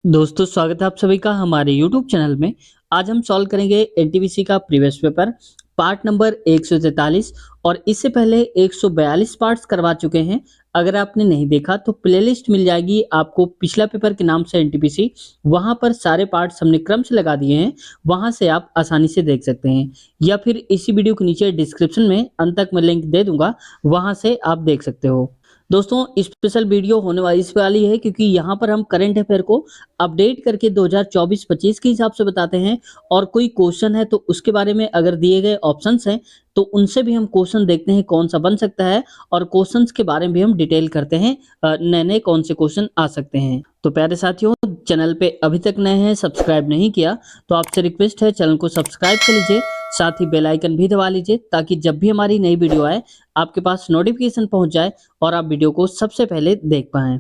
दोस्तों स्वागत है आप सभी का हमारे YouTube चैनल में। आज हम सॉल्व करेंगे एनटीपीसी का प्रीवियस पेपर पार्ट नंबर 143 और इससे पहले 142 पार्ट्स करवा चुके हैं। अगर आपने नहीं देखा तो प्लेलिस्ट मिल जाएगी आपको पिछला पेपर के नाम से एनटीपीसी, वहां पर सारे पार्ट्स हमने क्रम से लगा दिए हैं, वहां से आप आसानी से देख सकते हैं या फिर इसी वीडियो के नीचे डिस्क्रिप्शन में अंत तक मैं लिंक दे दूंगा, वहां से आप देख सकते हो। दोस्तों स्पेशल वीडियो होने वाली इस वाली है क्योंकि यहाँ पर हम करंट अफेयर को अपडेट करके 2024-25 के हिसाब से बताते हैं और कोई क्वेश्चन है तो उसके बारे में अगर दिए गए ऑप्शंस हैं तो उनसे भी हम क्वेश्चन देखते हैं कौन सा बन सकता है और क्वेश्चंस के बारे में भी हम डिटेल करते हैं नए नए कौन से क्वेश्चन आ सकते हैं। तो प्यारे साथियों, चैनल पे अभी तक नए हैं सब्सक्राइब नहीं किया तो आपसे रिक्वेस्ट है चैनल को सब्सक्राइब कर लीजिए, साथ ही बेल आइकन भी दबा लीजिए ताकि जब भी हमारी नई वीडियो आए आपके पास नोटिफिकेशन पहुंच जाए और आप वीडियो को सबसे पहले देख पाएं।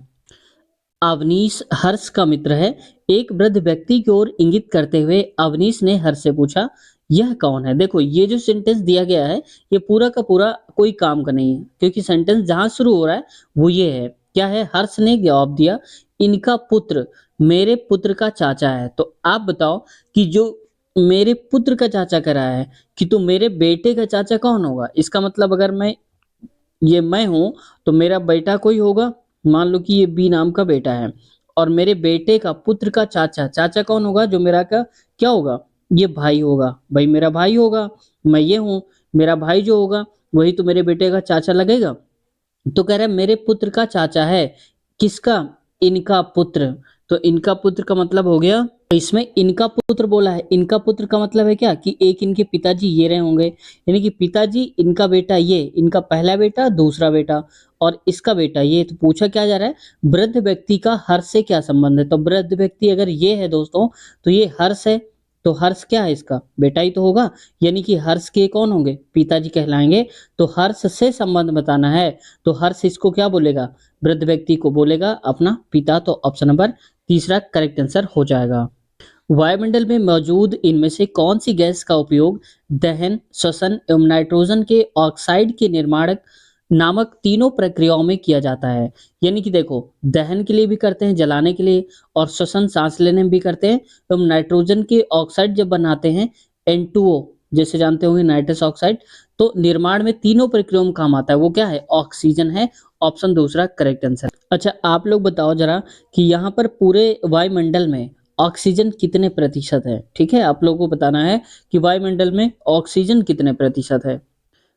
अवनीश हर्ष का मित्र है। एक वृद्ध व्यक्ति की ओर इंगित करते हुए अवनीश ने हर्ष से पूछा, यह कौन है? देखो ये जो सेंटेंस दिया गया है ये पूरा का पूरा कोई काम का नहीं है क्योंकि सेंटेंस जहां शुरू हो रहा है वो ये है। क्या है? हर्ष ने जवाब दिया, इनका पुत्र मेरे पुत्र का चाचा है। तो आप बताओ कि जो मेरे पुत्र का चाचा कह रहा है कि तो मेरे बेटे का चाचा कौन होगा? इसका मतलब अगर मैं हूं तो मेरा बेटा कोई होगा। मान लो कि ये बी नाम का बेटा है और मेरे बेटे का पुत्र का चाचा, चाचा कौन होगा? जो मेरा का क्या होगा? ये भाई होगा। भाई मेरा भाई होगा, मैं ये हूं, मेरा भाई जो होगा वही तो मेरे बेटे का चाचा लगेगा। तो कह रहा है मेरे पुत्र का चाचा है। किसका? इनका पुत्र। तो इनका पुत्र का मतलब हो गया, इसमें इनका पुत्र बोला है, इनका पुत्र का मतलब है क्या कि एक इनके पिताजी ये रहे होंगे, यानी कि पिताजी, इनका बेटा ये, इनका पहला बेटा, दूसरा बेटा और इसका बेटा ये। तो पूछा क्या जा रहा है, वृद्ध व्यक्ति का हर्ष से क्या संबंध है? तो वृद्ध व्यक्ति अगर ये है दोस्तों तो ये हर्ष है। तो हर्ष क्या है? इसका बेटा ही तो होगा, यानी कि हर्ष के कौन होंगे? पिताजी कहलाएंगे। तो हर्ष से संबंध बताना है तो हर्ष इसको क्या बोलेगा? वृद्ध व्यक्ति को बोलेगा अपना पिता। तो ऑप्शन नंबर तीसरा करेक्ट आंसर हो जाएगा। वायुमंडल में मौजूद इनमें से कौन सी गैस का उपयोग दहन, श्वसन एवं नाइट्रोजन के ऑक्साइड के निर्माण नामक तीनों प्रक्रियाओं में किया जाता है? यानी कि देखो, दहन के लिए भी करते हैं, जलाने के लिए, और श्वसन सांस लेने में भी करते हैं, एवं नाइट्रोजन के ऑक्साइड जब बनाते हैं N2O, जैसे जानते होंगे नाइट्रस ऑक्साइड, तो निर्माण में तीनों प्रक्रियाओं में काम आता है। वो क्या है? ऑक्सीजन है। ऑप्शन दूसरा करेक्ट आंसर। अच्छा आप लोग बताओ जरा कि यहाँ पर पूरे वायुमंडल में ऑक्सीजन कितने प्रतिशत है? ठीक है, आप लोगों को बताना है कि वायुमंडल में ऑक्सीजन कितने प्रतिशत है।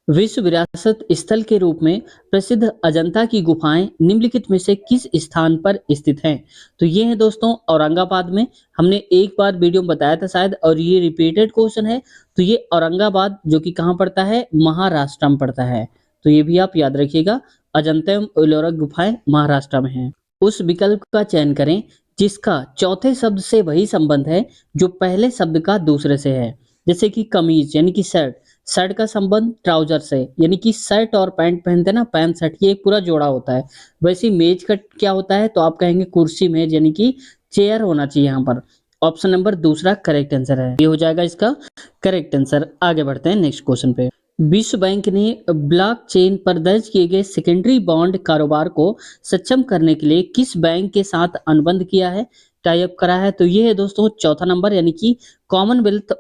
विश्व विरासत स्थल के रूप में प्रसिद्ध अजंता की गुफाएं निम्नलिखित में से किस स्थान पर स्थित हैं? तो ये है दोस्तों औरंगाबाद में। हमने एक बार वीडियो में बताया था शायद, और ये रिपीटेड क्वेश्चन है। तो ये औरंगाबाद जो कि कहाँ पड़ता है? महाराष्ट्र में पड़ता है। तो ये भी आप याद रखिएगा, अजंता एवं एलोरा गुफाएं महाराष्ट्र में हैं। उस विकल्प का चयन करें जिसका चौथे शब्द से वही संबंध है जो पहले शब्द का दूसरे से है। जैसे कि कमीज यानी कि शर्ट, शर्ट का संबंध ट्राउजर से, यानी कि शर्ट और पैंट पहनते हैं ना, पैंट शर्ट, ये एक पूरा जोड़ा होता है। वैसे ही मेज का क्या होता है? तो आप कहेंगे कुर्सी मेज, यानी कि चेयर होना चाहिए यहाँ पर। ऑप्शन नंबर दूसरा करेक्ट आंसर है, ये हो जाएगा इसका करेक्ट आंसर। आगे बढ़ते हैं नेक्स्ट क्वेश्चन पे। विश्व बैंक ने ब्लॉकचेन पर दर्ज किए गए सेकेंडरी बॉन्ड कारोबार को सक्षम करने के लिए किस बैंक के साथ अनुबंध किया है, टाई अप करा है? तो ये है दोस्तों चौथा नंबर, यानी कि Commonwealth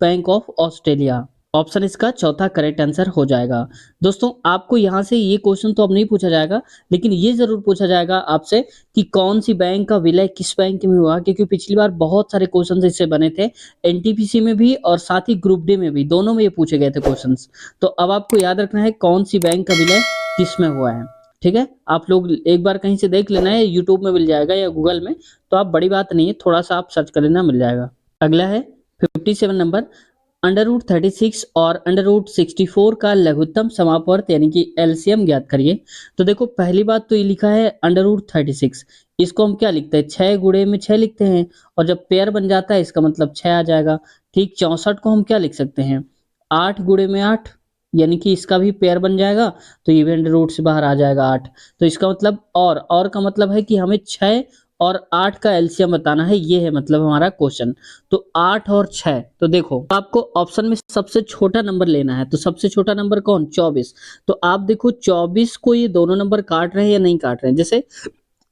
bank of Australia. Option इसका चौथा करेक्ट आंसर हो जाएगा। दोस्तों आपको यहाँ से ये क्वेश्चन तो अब नहीं पूछा जाएगा, लेकिन ये जरूर पूछा जाएगा आपसे कि कौन सी बैंक का विलय किस बैंक में हुआ, क्योंकि पिछली बार बहुत सारे क्वेश्चन इससे बने थे, एनटीपीसी में भी और साथ ही ग्रुप डी में भी, दोनों में ये पूछे गए थे क्वेश्चंस। तो अब आपको याद रखना है कौन सी बैंक का विलय किस में हुआ है। ठीक है, आप लोग एक बार कहीं से देख लेना है, यूट्यूब में मिल जाएगा या गूगल में, तो आप बड़ी बात नहीं है, थोड़ा सा आप सर्च कर लेना, मिल जाएगा। अगला है 57 नंबर, √36 और √64 का लघुत्तम समापवर्त यानी कि एलसीएम ज्ञात करिए। तो देखो पहली बात तो ये लिखा है √36, इसको हम क्या लिखते हैं? 6 गुणे में 6 लिखते हैं, और जब पेयर बन जाता है इसका मतलब 6 आ जाएगा। ठीक, 64 को हम क्या लिख सकते हैं? 8 गुणे में 8, यानी कि इसका भी पेयर बन जाएगा, तो ये भी अंडर रूट से बाहर आ जाएगा 8। तो इसका मतलब और का मतलब है कि हमें 6 और 8 का एलसीएम बताना है, ये है मतलब हमारा क्वेश्चन। तो 8 और 6, तो देखो आपको ऑप्शन में सबसे छोटा नंबर लेना है। तो सबसे छोटा नंबर कौन? 24। तो आप देखो 24 को ये दोनों नंबर काट रहे हैं या नहीं काट रहे हैं? जैसे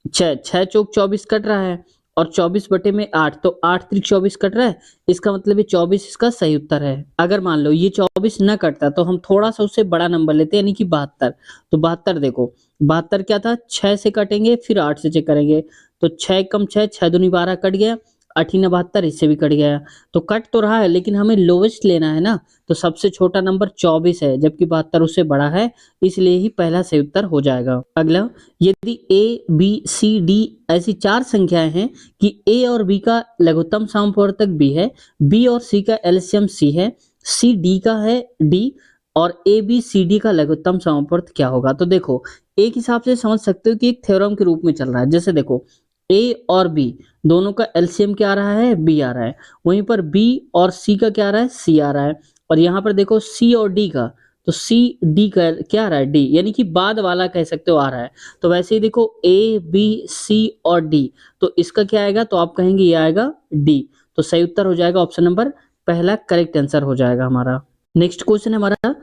छः, छः चौक 24 कट रहा है और 24 बटे में 8, तो 8 त्रिक 24 कट रहा है। इसका मतलब ये 24 इसका सही उत्तर है। अगर मान लो ये 24 न कटता तो हम थोड़ा सा उससे बड़ा नंबर लेते यानी कि 72। तो 72 देखो, 72 क्या था, 6 से कटेंगे फिर 8 से चेक करेंगे। तो 6 कम 6, 6 दूनी 12 कट गया, 8 72 इससे भी कट गया। तो कट तो रहा है लेकिन हमें लोवेस्ट लेना है ना, तो सबसे छोटा नंबर 24 है जबकि 72 उससे बड़ा है, इसलिए ही पहला सही उत्तर हो जाएगा। अगला, यदि ए बी सी डी ऐसी चार संख्याएं हैं कि ए और बी का लघुत्तम समवर्तक बी है, बी और सी का एलसीएम सी है, सी डी का है डी, और ए बी सी डी का लघुत्तम समवर्तक क्या होगा। तो देखो, एक हिसाब से समझ सकते हो कि एक थ्योरम के रूप में चल रहा है। जैसे देखो, ए और बी दोनों का एलसीएम क्या आ रहा है, बी आ रहा है, वहीं पर बी और सी का क्या आ रहा है, सी आ रहा है, और यहाँ पर देखो सी और डी का, तो सी डी का क्या आ रहा है, डी, यानी कि बाद वाला कह सकते हो आ रहा है। तो वैसे ही देखो ए बी सी और डी, तो इसका क्या आएगा, तो आप कहेंगे ये आएगा डी। तो सही उत्तर हो जाएगा ऑप्शन नंबर पहला, करेक्ट आंसर हो जाएगा हमारा। नेक्स्ट क्वेश्चन है हमारा,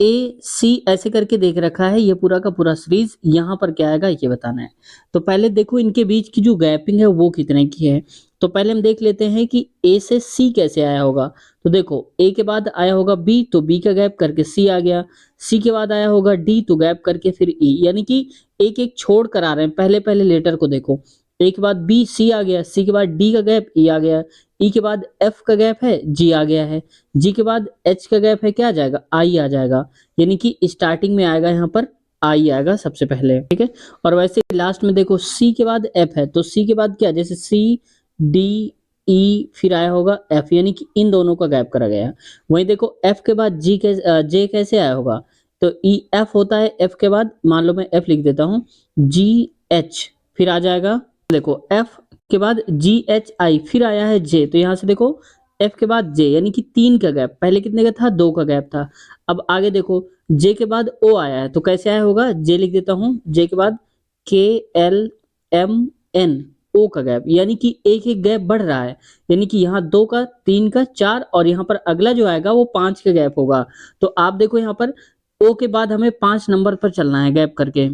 ए सी ऐसे करके देख रखा है, ये पूरा का पूरा सीरीज, यहाँ पर क्या आएगा ये बताना है। तो पहले देखो इनके बीच की जो गैपिंग है वो कितने की है। तो पहले हम देख लेते हैं कि ए से सी कैसे आया होगा। तो देखो, ए के बाद आया होगा बी, तो बी का गैप करके सी आ गया, सी के बाद आया होगा डी, तो गैप करके फिर ई, यानी कि एक एक छोड़ कर आ रहे हैं, पहले पहले लेटर को देखो। ए के बाद बी सी आ गया, सी के बाद डी का गैप ई आ गया, ई के बाद एफ का गैप है जी आ गया है, जी के बाद एच का गैप है क्या आ जाएगा, आई आ जाएगा, यानी कि स्टार्टिंग में आएगा यहाँ पर आई आएगा सबसे पहले, ठीक है। और वैसे लास्ट में देखो सी के बाद एफ है, तो सी के बाद क्या, जैसे सी डी ई फिर आया होगा एफ, यानी कि इन दोनों का गैप करा गया है। वहीं देखो एफ के बाद जी के जे कैसे आया होगा, तो ई एफ होता है, एफ के बाद मान लो मैं एफ लिख देता हूँ, जी एच फिर आ जाएगा। देखो एफ के बाद जी एच आई फिर आया है जे, तो यहाँ से देखो एफ के बाद जे, यानी कि 3 का गैप, पहले कितने का था, 2 का गैप था। अब आगे देखो जे के बाद ओ आया है, तो कैसे आया होगा, जे लिख देता हूँ, जे के बाद के एल एम एन, ओ का गैप, यानी कि एक एक गैप बढ़ रहा है, यानी कि यहाँ 2 का, 3 का, 4, और यहाँ पर अगला जो आएगा वो 5 का गैप होगा। तो आप देखो यहाँ पर ओ के बाद हमें 5 नंबर पर चलना है गैप करके।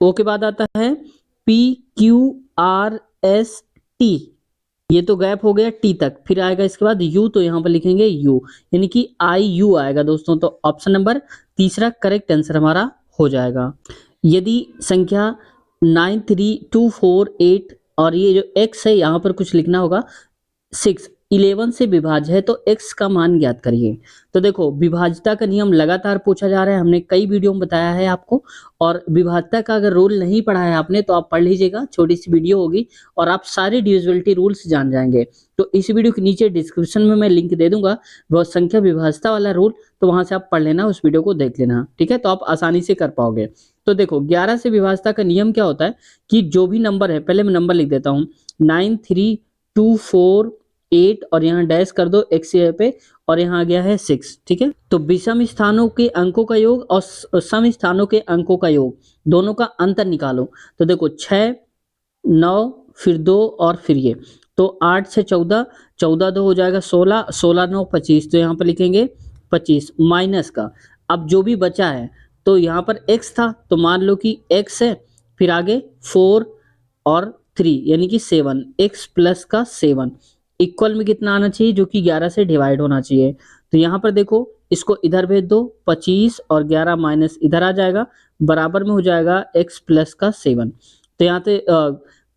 ओ के बाद आता है P Q R S T, ये तो गैप हो गया टी तक, फिर आएगा इसके बाद यू, तो यहाँ पर लिखेंगे यू, यानी कि आई यू आएगा दोस्तों। तो ऑप्शन नंबर तीसरा करेक्ट आंसर हमारा हो जाएगा। यदि संख्या 93248 और ये जो x है यहाँ पर कुछ लिखना होगा, 6 11 से विभाज्य है, तो x का मान ज्ञात करिए। तो देखो, विभाज्यता का नियम लगातार पूछा जा रहा है, हमने कई वीडियो में बताया है आपको, और विभाज्यता का अगर रूल नहीं पढ़ा है आपने तो आप पढ़ लीजिएगा, छोटी सी वीडियो होगी और आप सारे डिविजिबिलिटी रूल्स जान जाएंगे। तो इस वीडियो के नीचे डिस्क्रिप्शन में मैं लिंक दे दूंगा, वह संख्या विभाज्यता वाला रूल, तो वहां से आप पढ़ लेना, उस वीडियो को देख लेना, ठीक है, तो आप आसानी से कर पाओगे। तो देखो 11 से विभाज्यता का नियम क्या होता है कि जो भी नंबर है, पहले मैं नंबर लिख देता हूँ, 93248 और यहाँ डैश कर दो x पे, और यहाँ आ गया है 6, ठीक है। तो विषम स्थानों के अंकों का योग और सम स्थानों के अंकों का योग, दोनों का अंतर निकालो। तो देखो 6 9 फिर 2 और फिर ये, तो 8 से 14, 14 2 हो जाएगा 16, 16 9 25, तो यहाँ पर लिखेंगे 25 माइनस का। अब जो भी बचा है, तो यहाँ पर x था, तो मान लो कि x है, फिर आगे 4 और 3 यानी कि 7, x प्लस का 7 इक्वल में कितना आना चाहिए, जो कि 11 से डिवाइड होना चाहिए। तो यहाँ पर देखो इसको इधर भेज दो, 25 और 11 माइनस इधर आ जाएगा, बराबर में हो जाएगा x प्लस का 7। तो यहाँ से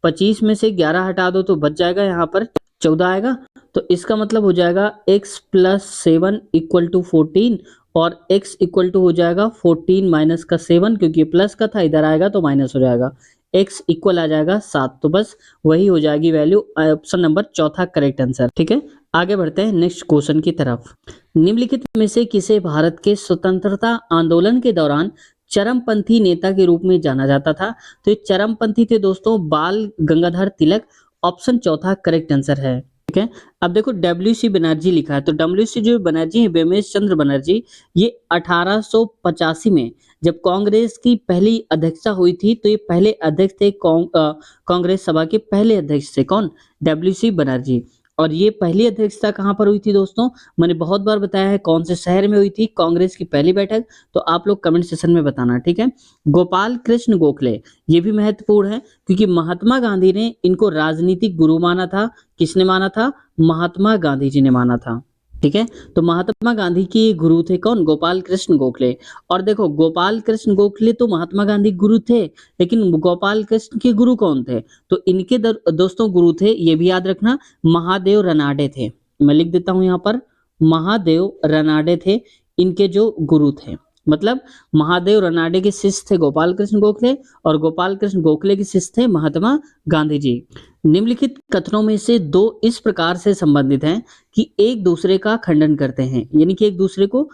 25 में से 11 हटा दो तो बच जाएगा यहाँ पर 14 आएगा। तो इसका मतलब हो जाएगा x प्लस 7 इक्वल टू 14, और x इक्वल टू हो जाएगा 14 माइनस का 7, क्योंकि प्लस का था, इधर आएगा तो माइनस हो जाएगा, x इक्वल आ जाएगा 7। तो बस वही हो जाएगी वैल्यू, ऑप्शन नंबर चौथा करेक्ट आंसर, ठीक है। आगे बढ़ते हैं नेक्स्ट क्वेश्चन की तरफ। निम्नलिखित में से किसे भारत के स्वतंत्रता आंदोलन के दौरान चरमपंथी नेता के रूप में जाना जाता था। तो ये चरमपंथी थे दोस्तों बाल गंगाधर तिलक, ऑप्शन चौथा करेक्ट आंसर है, ठीक है। अब देखो WC बनर्जी लिखा है, तो WC जो बनर्जी है, बेमेश चंद्र बनर्जी, ये 1885 में जब कांग्रेस की पहली अध्यक्षता हुई थी, तो ये पहले अध्यक्ष थे, कांग्रेस सभा के पहले अध्यक्ष थे कौन, WC बनर्जी। और ये पहली अध्यक्षता कहाँ पर हुई थी दोस्तों? मैंने बहुत बार बताया है कौन से शहर में हुई थी कांग्रेस की पहली बैठक, तो आप लोग कमेंट सेक्शन में बताना, ठीक है? गोपाल कृष्ण गोखले, ये भी महत्वपूर्ण है क्योंकि महात्मा गांधी ने इनको राजनीतिक गुरु माना था। किसने माना था? महात्मा गांधी जी ने माना था, ठीक है? तो महात्मा गांधी के गुरु थे कौन? गोपाल कृष्ण गोखले। और देखो गोपाल कृष्ण गोखले तो महात्मा गांधी गुरु थे, लेकिन गोपाल कृष्ण के गुरु कौन थे? तो इनके दोस्तों गुरु थे, ये भी याद रखना, महादेव रनाडे थे। मैं लिख देता हूं यहाँ पर, महादेव रनाडे थे इनके जो गुरु थे। मतलब महादेव रनाडे के शिष्य थे गोपाल कृष्ण गोखले और गोपाल कृष्ण गोखले के शिष्य थे महात्मा गांधी जी। निम्नलिखित कथनों में से दो इस प्रकार से संबंधित हैं कि एक दूसरे का खंडन करते हैं, यानी कि एक दूसरे को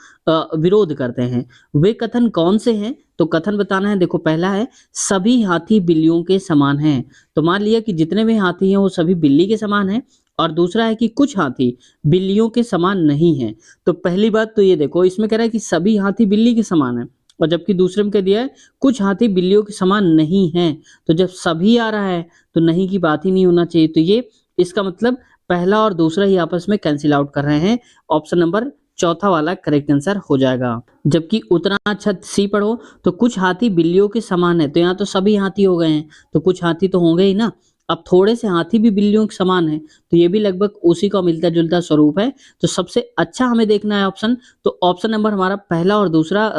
विरोध करते हैं। वे कथन कौन से हैं? तो कथन बताना है। देखो पहला है, सभी हाथी बिल्लियों के समान हैं। तो मान लिया कि जितने भी हाथी हैं वो सभी बिल्ली के समान हैं। और दूसरा है कि कुछ हाथी बिल्लियों के समान नहीं हैं। तो पहली बात तो ये देखो, इसमें कह रहा है कि सभी हाथी बिल्ली के समान हैं, और जबकि दूसरे में कह दिया है कुछ हाथी बिल्लियों के समान नहीं हैं। तो जब सभी आ रहा है तो नहीं की बात ही नहीं होना चाहिए। तो ये इसका मतलब पहला और दूसरा ही आपस में कैंसिल आउट कर रहे हैं। ऑप्शन नंबर चौथा वाला करेक्ट आंसर हो जाएगा। जबकि उतना अच्छा सी पढ़ो, तो कुछ हाथी बिल्लियों के समान है, तो यहाँ तो सभी हाथी हो गए हैं, तो कुछ हाथी तो होंगे ही ना। अब थोड़े से हाथी भी बिल्लियों के समान है, तो ये भी लगभग उसी का मिलता जुलता स्वरूप है। तो सबसे अच्छा हमें देखना है ऑप्शन, तो ऑप्शन नंबर हमारा पहला और दूसरा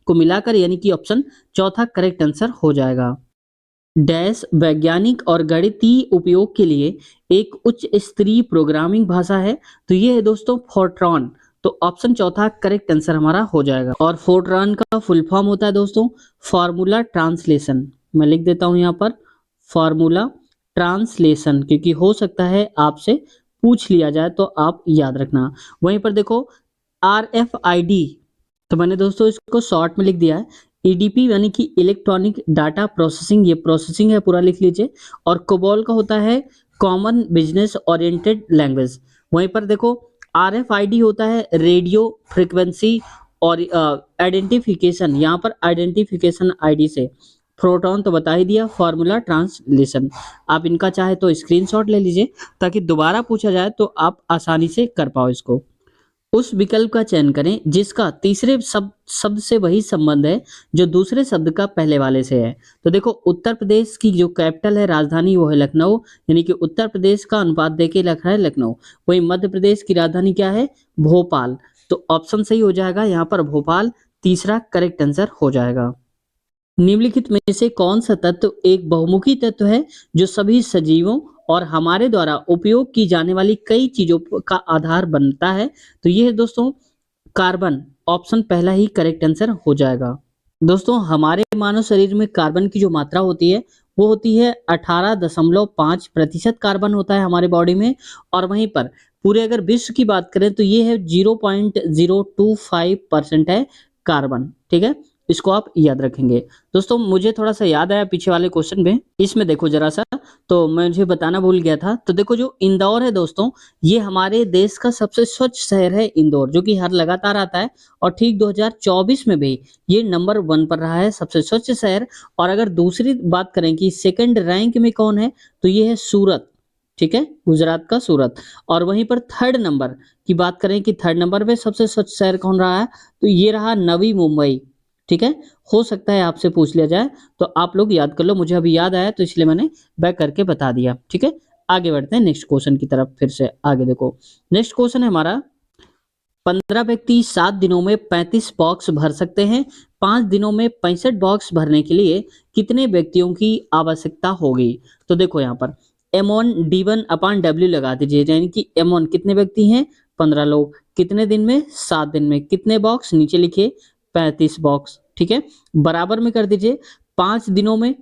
को मिलाकर यानी कि ऑप्शन चौथा करेक्ट आंसर हो जाएगा। डैश वैज्ञानिक और गणितीय उपयोग के लिए एक उच्च स्तरीय प्रोग्रामिंग भाषा है, तो ये है दोस्तों फोर्ट्रॉन। तो ऑप्शन चौथा करेक्ट आंसर हमारा हो जाएगा। और फोर्ट्रॉन का फुल फॉर्म होता है दोस्तों फार्मूला ट्रांसलेशन। मैं लिख देता हूं यहाँ पर फार्मूला ट्रांसलेशन, क्योंकि हो सकता है आपसे पूछ लिया जाए तो आप याद रखना। वहीं पर देखो RFID, तो मैंने दोस्तों इसको शॉर्ट में लिख दिया है। EDP यानी कि इलेक्ट्रॉनिक डाटा प्रोसेसिंग, ये प्रोसेसिंग है, पूरा लिख लीजिए। और कोबॉल का होता है कॉमन बिजनेस ओरिएंटेड लैंग्वेज। वहीं पर देखो RFID होता है रेडियो फ्रीक्वेंसी और आइडेंटिफिकेशन, यहाँ पर आइडेंटिफिकेशन ID से। प्रोटॉन तो बता ही दिया, फार्मूला ट्रांसलेशन। आप इनका चाहे तो स्क्रीनशॉट ले लीजिए ताकि दोबारा पूछा जाए तो आप आसानी से कर पाओ इसको। उस विकल्प का चयन करें जिसका तीसरे शब्द से वही संबंध है जो दूसरे शब्द का पहले वाले से है। तो देखो उत्तर प्रदेश की जो कैपिटल है, राजधानी, वो है लखनऊ, यानी कि उत्तर प्रदेश का अनुपात देके लिख रहा है लखनऊ। वहीं मध्य प्रदेश की राजधानी क्या है? भोपाल। तो ऑप्शन सही हो जाएगा यहाँ पर भोपाल, तीसरा करेक्ट आंसर हो जाएगा। निम्नलिखित में से कौन सा तत्व एक बहुमुखी तत्व है जो सभी सजीवों और हमारे द्वारा उपयोग की जाने वाली कई चीजों का आधार बनता है? तो ये है दोस्तों कार्बन। ऑप्शन पहला ही करेक्ट आंसर हो जाएगा। दोस्तों हमारे मानव शरीर में कार्बन की जो मात्रा होती है वो होती है 18.5% कार्बन होता है हमारे बॉडी में। और वहीं पर पूरे अगर विश्व की बात करें तो ये है 0.025% है कार्बन, ठीक है? इसको आप याद रखेंगे। दोस्तों मुझे थोड़ा सा याद आया पीछे वाले क्वेश्चन में, इसमें देखो जरा सा, तो मैं मुझे बताना भूल गया था। तो देखो जो इंदौर है दोस्तों, ये हमारे देश का सबसे स्वच्छ शहर है इंदौर, जो कि हर लगातार आता है। और ठीक 2024 में भी ये नंबर 1 पर रहा है सबसे स्वच्छ शहर। और अगर दूसरी बात करें कि सेकंड रैंक में कौन है, तो ये है सूरत, ठीक है, गुजरात का सूरत। और वहीं पर थर्ड नंबर की बात करें कि थर्ड नंबर पे सबसे स्वच्छ शहर कौन रहा है, तो ये रहा नवी मुंबई, ठीक है? हो सकता है आपसे पूछ लिया जाए तो आप लोग याद कर लो, मुझे अभी याद आया तो इसलिए मैंने बैक करके बता दिया, ठीक है? आगे बढ़ते हैं नेक्स्ट क्वेश्चन की तरफ। फिर से आगे देखो, नेक्स्ट क्वेश्चन है हमारा, 15 व्यक्ति 7 दिनों में 35 बॉक्स भर सकते हैं। 5 दिनों में 65 बॉक्स भरने के लिए कितने व्यक्तियों की आवश्यकता होगी? तो देखो यहाँ पर M1 D1 अपान W लगा दीजिए, यानी कि M1 कितने व्यक्ति हैं? 15 लोग। कितने दिन में? 7 दिन में। कितने बॉक्स? नीचे लिखिए 35 बॉक्स, ठीक है? बराबर में कर दीजिए 5 दिनों में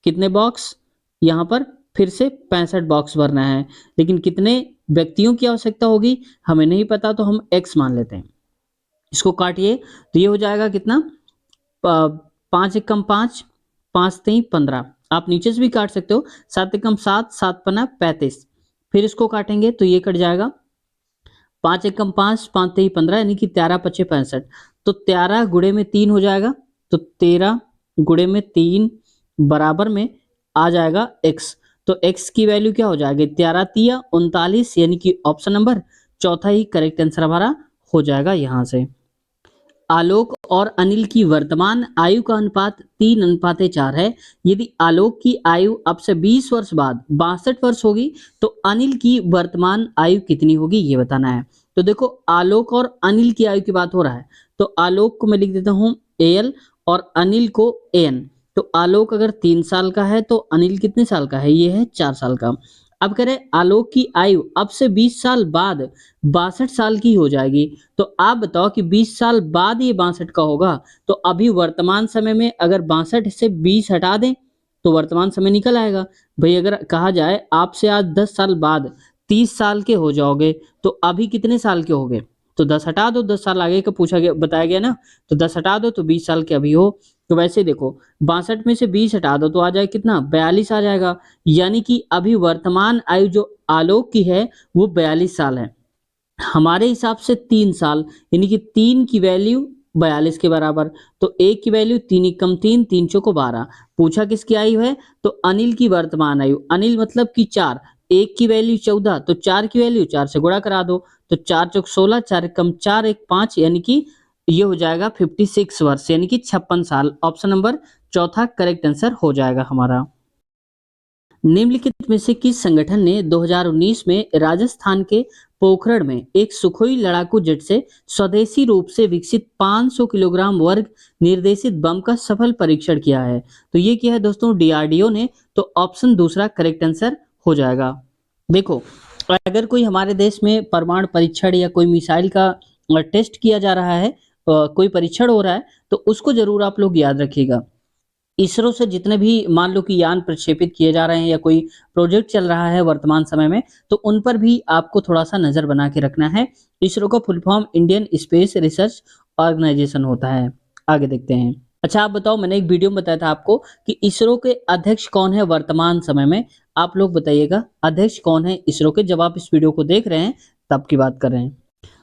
कितने बॉक्स? यहाँ पर फिर से 65 बॉक्स भरना है, लेकिन कितने व्यक्तियों की आवश्यकता होगी हमें नहीं पता, तो हम x मान लेते हैं। इसको काटिए तो ये हो जाएगा कितना? 5 एकम 5, 5 3 15। आप नीचे से भी काट सकते हो, 7 एकम 7, 7 पन्ना 35। फिर इसको काटेंगे तो ये कट जाएगा 5 एकम 5, 5 3 15, यानी कि 13 पचे 65। तो 13 गुणे में 3 हो जाएगा, तो 13 गुणे में 3 बराबर में आ जाएगा x। तो x की वैल्यू क्या हो जाएगी 13 तिया 39, यानी कि ऑप्शन नंबर चौथा ही करेक्ट आंसर हमारा हो जाएगा यहाँ से। आलोक और अनिल की वर्तमान आयु का अनुपात 3:4 है। यदि आलोक की आयु अब से 20 वर्ष बाद 62 वर्ष होगी तो अनिल की वर्तमान आयु कितनी होगी ये बताना है। तो देखो आलोक और अनिल की आयु की बात हो रहा है, तो आलोक को मैं लिख देता हूँ AL और अनिल को AN। तो आलोक अगर 3 साल का है तो अनिल कितने साल का है, ये है 4 साल का। अब कह रहे आलोक की आयु अब से 20 साल बाद 62 साल की हो जाएगी। तो आप बताओ कि 20 साल बाद ये 62 का होगा, तो अभी वर्तमान समय में अगर 62 से 20 हटा दें तो वर्तमान समय निकल आएगा। भाई अगर कहा जाए आपसे आज 10 साल बाद 30 साल के हो जाओगे तो अभी कितने साल के होगे, तो 10 हटा दो, 10 साल आगे का पूछा गया बताया गया ना, तो 10 हटा दो तो 20 साल के अभी हो। तो वैसे देखो 62 में से 20 हटा दो तो आ जाए कितना 42 आ जाएगा, यानी कि अभी वर्तमान आयु जो आलोक की है वो 42 साल है। हमारे हिसाब से 3 साल, यानी कि 3 की वैल्यू 42 के बराबर, तो 1 की वैल्यू 3 एकम 3, 3 चौको 12। पूछा किसकी आयु है, तो अनिल की वर्तमान आयु, अनिल मतलब कि 4, 1 की वैल्यू 14, तो 4 की वैल्यू 4 से गुणा करा दो, तो 4 चौक 16, 4 एकम 4, 1 5, यानी कि ये हो जाएगा 56 वर्ष, यानी कि 56 साल। ऑप्शन नंबर चौथा करेक्ट आंसर हो जाएगा हमारा। निम्नलिखित में से किस संगठन ने 2019 में राजस्थान के पोखरण में एक सुखोई लड़ाकू जेट से स्वदेशी रूप से विकसित 500 किलोग्राम वर्ग निर्देशित बम का सफल परीक्षण किया है? तो ये किया है दोस्तों DRDO ने, तो ऑप्शन दूसरा करेक्ट आंसर हो जाएगा। देखो अगर कोई हमारे देश में परमाणु परीक्षण या कोई मिसाइल का टेस्ट किया जा रहा है, कोई परीक्षण हो रहा है, तो उसको जरूर आप लोग याद रखिएगा। इसरो से जितने भी मान लो कि यान प्रक्षेपित किए जा रहे हैं या कोई प्रोजेक्ट चल रहा है वर्तमान समय में, तो उन पर भी आपको थोड़ा सा नजर बना के रखना है। इसरो का full form Indian Space Research Organisation होता है। आगे देखते हैं। अच्छा आप बताओ, मैंने एक वीडियो में बताया था आपको कि इसरो के अध्यक्ष कौन है वर्तमान समय में, आप लोग बताइएगा अध्यक्ष कौन है इसरो के, जब आप इस वीडियो को देख रहे हैं तब की बात कर रहे हैं।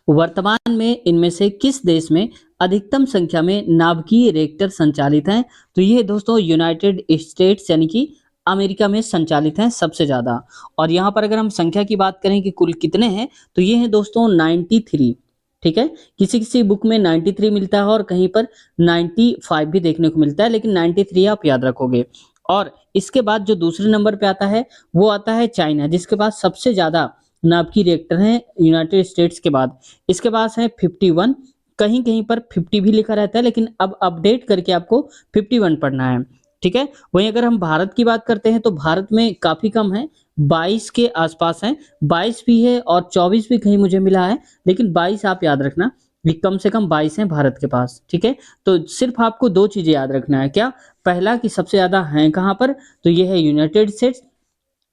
वर्तमान में इनमें से किस देश में अधिकतम संख्या में नाभिकीय रिएक्टर संचालित हैं? तो ये दोस्तों यूनाइटेड स्टेट्स यानी कि अमेरिका में संचालित हैं सबसे ज्यादा। और यहाँ पर अगर हम संख्या की बात करें कि कुल कितने हैं, तो ये हैं दोस्तों 93। ठीक है, किसी किसी बुक में 93 मिलता है और कहीं पर 95 भी देखने को मिलता है, लेकिन 93 आप याद रखोगे। और इसके बाद जो दूसरे नंबर पे आता है वो आता है चाइना, जिसके पास सबसे ज्यादा नाभिकीय रिएक्टर हैं यूनाइटेड स्टेट्स के बाद। इसके पास है 51, कहीं कहीं पर 50 भी लिखा रहता है, लेकिन अब अपडेट करके आपको 51 पढ़ना है। ठीक है, वहीं अगर हम भारत की बात करते हैं तो भारत में काफी कम है, 22 के आसपास है, 22 भी है और 24 भी कहीं मुझे मिला है, लेकिन 22 आप याद रखना कि कम से कम 22 है भारत के पास। ठीक है, तो सिर्फ आपको दो चीजें याद रखना है, क्या, पहला कि सबसे ज्यादा है कहां पर, तो ये है यूनाइटेड स्टेट्स,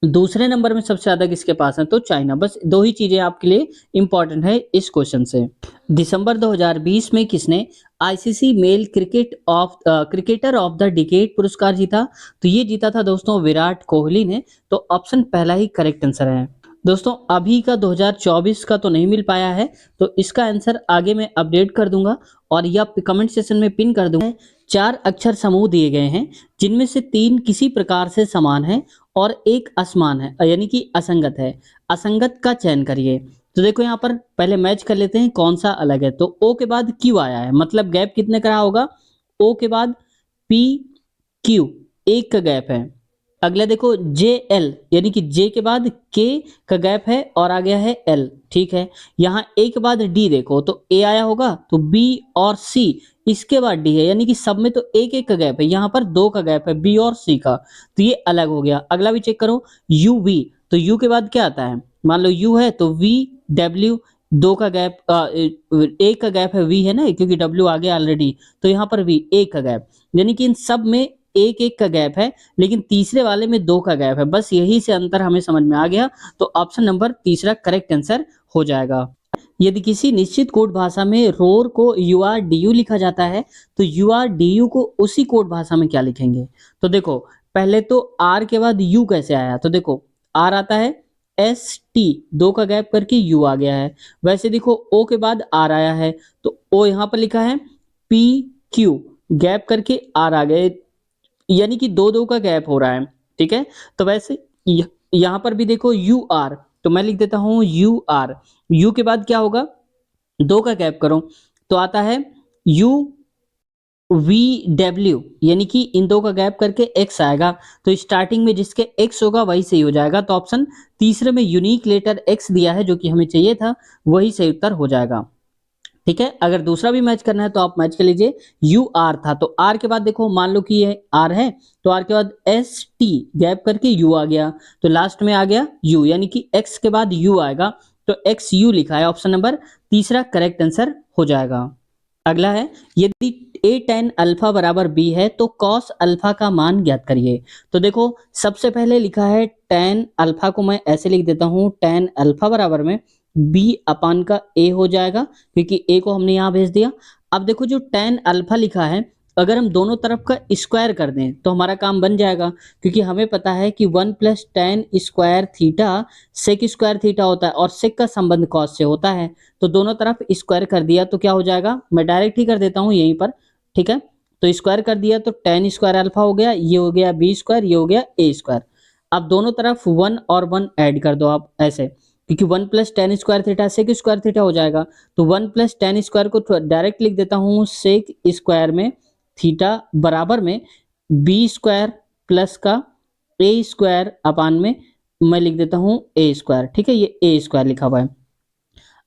दूसरे नंबर में सबसे ज्यादा किसके पास है, तो चाइना। बस दो ही चीजें आपके लिए इंपॉर्टेंट है इस क्वेश्चन से। दिसंबर 2020 में किसने ICC male cricketer of the decade पुरस्कार जीता? तो ये जीता था दोस्तों विराट कोहली ने, तो ऑप्शन पहला ही करेक्ट आंसर है। दोस्तों अभी का 2024 का तो नहीं मिल पाया है, तो इसका आंसर आगे मैं अपडेट कर दूंगा और या कमेंट सेक्शन में पिन कर दूंगा। 4 अक्षर समूह दिए गए हैं जिनमें से 3 किसी प्रकार से समान है और एक असमान है, यानी कि असंगत है। असंगत का चयन करिए। तो देखो यहाँ पर पहले मैच कर लेते हैं कौन सा अलग है। तो ओ के बाद क्यू आया है, मतलब गैप कितने का रहा होगा, ओ के बाद पी क्यू, एक का गैप है। अगला देखो जे एल, यानी कि जे के बाद के का गैप है और आ गया है एल। ठीक है, यहाँ ए के बाद डी देखो तो ए आया होगा, तो बी और सी, इसके बाद डी है, यानी कि सब में तो एक एक का गैप है, यहाँ पर दो का गैप है बी और सी का, तो ये अलग हो गया। अगला भी चेक करो यू वी, तो यू के बाद क्या आता है, मान लो यू है तो वी डब्ल्यू, दो का गैप, एक का गैप है, वी है ना क्योंकि डब्ल्यू आ गया ऑलरेडी, तो यहाँ पर वी एक का गैप, यानी कि इन सब में एक एक का गैप है, लेकिन तीसरे वाले में दो का गैप है। बस यही से अंतर हमें समझ में आ गया, तो ऑप्शन नंबर तीसरा करेक्ट आंसर हो जाएगा। यदि किसी निश्चित कोड भाषा में रोर को URDU लिखा जाता है, तो URDU को उसी कोड भाषा में क्या लिखेंगे? तो देखो पहले तो आर के बाद यू कैसे आया, तो देखो आर आता है ST, दो का गैप करके यू आ गया है। वैसे देखो ओ के बाद आर आया है, तो ओ यहाँ पर लिखा है PQ, गैप करके आर आ गए, यानी कि दो दो का गैप हो रहा है। ठीक है, तो वैसे यहाँ पर भी देखो यू आर, तो मैं लिख देता हूँ यू आर। यू के बाद क्या होगा, 2 का गैप करो तो आता है यू वी डब्ल्यू, यानी कि इन 2 का गैप करके एक्स आएगा, तो स्टार्टिंग में जिसके एक्स होगा वही सही हो जाएगा। तो ऑप्शन तीसरे में यूनिक लेटर एक्स दिया है जो कि हमें चाहिए था, वही सही उत्तर हो जाएगा। ठीक है, अगर दूसरा भी मैच करना है तो आप मैच कर लीजिए। यू आर था तो आर के बाद देखो, मान लो कि ये आर है तो आर के बाद एस टी गैप करके यू आ गया, तो लास्ट में आ गया यू, यानी कि एक्स के बाद यू आएगा, तो एक्स यू लिखा है, ऑप्शन नंबर तीसरा करेक्ट आंसर हो जाएगा। अगला है, यदि ए टेन अल्फा बराबर बी है तो कॉस अल्फा का मान ज्ञात करिए। तो देखो, सबसे पहले लिखा है टेन अल्फा को मैं ऐसे लिख देता हूं, टेन अल्फा बराबर में बी अपान का ए हो जाएगा, क्योंकि ए को हमने यहां भेज दिया। अब देखो, जो टेन अल्फा लिखा है, अगर हम दोनों तरफ का स्क्वायर कर दें तो हमारा काम बन जाएगा, क्योंकि हमें पता है कि 1 + tan² theta sec square theta होता है, और सेक का संबंध कॉस से होता है, तो दोनों तरफ स्क्वायर कर दिया तो क्या हो जाएगा, मैं डायरेक्ट ही कर देता हूँ यहीं पर। ठीक है, तो स्क्वायर कर दिया तो tan² अल्फा हो गया, ये हो गया b², ये हो गया a²। अब दोनों तरफ 1 और 1 ऐड कर दो आप ऐसे, क्योंकि 1 + tan² theta sec square theta हो जाएगा, तो 1 + tan² को डायरेक्ट लिख देता हूँ सेक स्क्वायर में थीटा बराबर में b² प्लस का a² अपान में मैं लिख देता हूँ a²। ठीक है, ये a² लिखा हुआ है।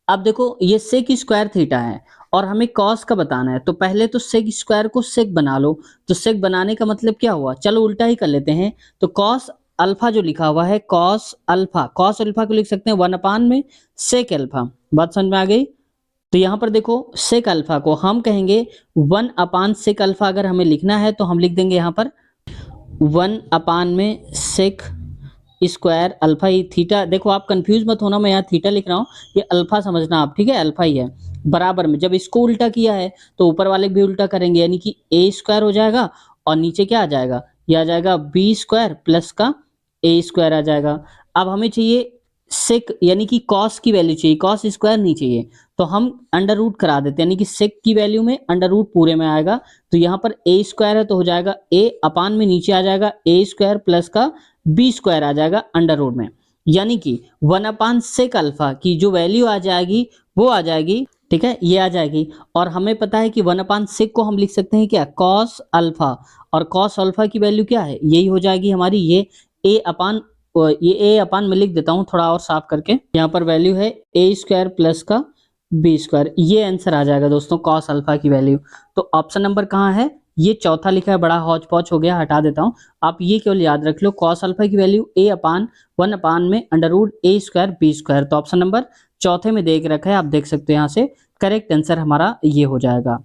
अब देखो, ये सेक स्क्वायर थीटा है और हमें कॉस का बताना है, तो पहले तो सेक स्क्वायर को सेक बना लो। तो सेक बनाने का मतलब क्या हुआ, चलो उल्टा ही कर लेते हैं। तो कॉस अल्फा जो लिखा हुआ है, कॉस अल्फा को लिख सकते हैं 1 अपान में सेक अल्फा। बात समझ में आ गई। तो यहाँ पर देखो, सेक अल्फा को हम कहेंगे 1 अपान सेक अल्फा, अगर हमें लिखना है तो हम लिख देंगे यहाँ पर 1 अपान में सेक स्क्वायर अल्फा ही थीटा। देखो, आप कंफ्यूज मत होना, मैं यहाँ थीटा लिख रहा हूँ, ये अल्फा समझना आप, ठीक है, अल्फा ही है। बराबर में जब इसको उल्टा किया है तो ऊपर वाले भी उल्टा करेंगे, यानी कि a² हो जाएगा, और नीचे क्या आ जाएगा, ये आ जाएगा b² प्लस का a² आ जाएगा। अब हमें चाहिए सेक, यानी कि कॉस की वैल्यू चाहिए, कॉस स्क्वायर नहीं चाहिए, तो हम अंडर रूट करा देते हैं, यानी कि सेक की वैल्यू में अंडर रूट पूरे में आएगा। तो यहाँ पर a² है तो हो जाएगा a अपान में नीचे आ जाएगा a² प्लस का b² आ जाएगा अंडर रूट में, यानी कि 1 अपान सेक अल्फा की जो वैल्यू आ जाएगी वो आ जाएगी। ठीक है, ये आ जाएगी, और हमें पता है कि 1 अपान सेक को हम लिख सकते हैं क्या, कॉस अल्फा, और कॉस अल्फा की वैल्यू क्या है, यही हो जाएगी हमारी, ये a अपान में लिख देता हूँ थोड़ा और साफ करके, यहाँ पर वैल्यू है a² प्लस का b², ये आंसर आ जाएगा दोस्तों कॉस अल्फा की वैल्यू। तो ऑप्शन नंबर कहाँ है, ये चौथा लिखा है, बड़ा हौच पौच हो गया, हटा देता हूँ। आप ये केवल याद रख लो, कॉस अल्फा की वैल्यू a अपान 1 अपान में अंडर रूट a² b²। तो ऑप्शन नंबर चौथे में देख रखा है, आप देख सकते हो, यहाँ से करेक्ट आंसर हमारा ये हो जाएगा।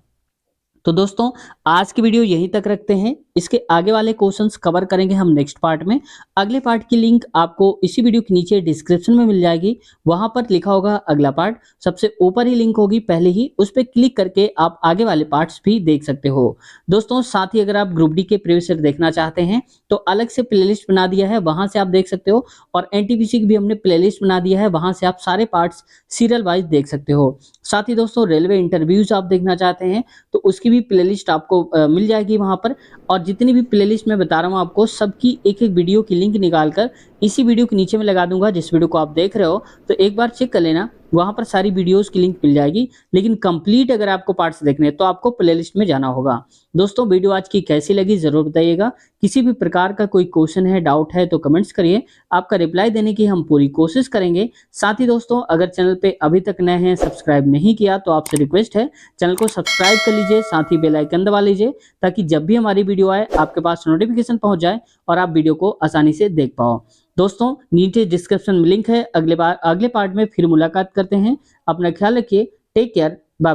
तो दोस्तों, आज की वीडियो यहीं तक रखते हैं, इसके आगे वाले क्वेश्चंस कवर करेंगे हम नेक्स्ट पार्ट में। अगले पार्ट की लिंक आपको इसी वीडियो के नीचे डिस्क्रिप्शन में मिल जाएगी, वहां पर लिखा होगा अगला पार्ट, सबसे ऊपर ही लिंक होगी पहले ही, उस पर क्लिक करके आप आगे वाले पार्ट्स भी देख सकते हो। दोस्तों, साथ ही अगर आप ग्रुप डी के प्रीवियस ईयर देखना चाहते हैं तो अलग से प्लेलिस्ट बना दिया है, वहां से आप देख सकते हो, और एनटीपीसी की भी हमने प्लेलिस्ट बना दिया है, वहां से आप सारे पार्ट्स सीरियल वाइज देख सकते हो। साथ ही दोस्तों, रेलवे इंटरव्यूज आप देखना चाहते हैं तो उसकी भी प्लेलिस्ट आपको मिल जाएगी वहां पर, और जितनी भी प्लेलिस्ट मैं बता रहा हूँ आपको, सबकी एक एक वीडियो की लिंक निकालकर इसी वीडियो के नीचे में लगा दूंगा, जिस वीडियो को आप देख रहे हो, तो एक बार चेक कर लेना, वहां पर सारी वीडियोस की लिंक मिल जाएगी। लेकिन कंप्लीट अगर आपको पार्ट्स देखने हैं तो आपको प्लेलिस्ट में जाना होगा। दोस्तों, वीडियो आज की कैसी लगी जरूर बताइएगा। किसी भी प्रकार का कोई क्वेश्चन है, डाउट है तो कमेंट्स करिए, आपका रिप्लाई देने की हम पूरी कोशिश करेंगे। साथ ही दोस्तों, अगर चैनल पे अभी तक नए हैं, सब्सक्राइब नहीं किया, तो आपसे रिक्वेस्ट है चैनल को सब्सक्राइब कर लीजिए, साथ ही बेल आइकन दबा लीजिए, ताकि जब भी हमारी वीडियो आए आपके पास नोटिफिकेशन पहुंच जाए और आप वीडियो को आसानी से देख पाओ। दोस्तों, नीचे डिस्क्रिप्शन में लिंक है, अगले पार्ट में फिर मुलाकात करते हैं। अपना ख्याल रखिए, टेक केयर,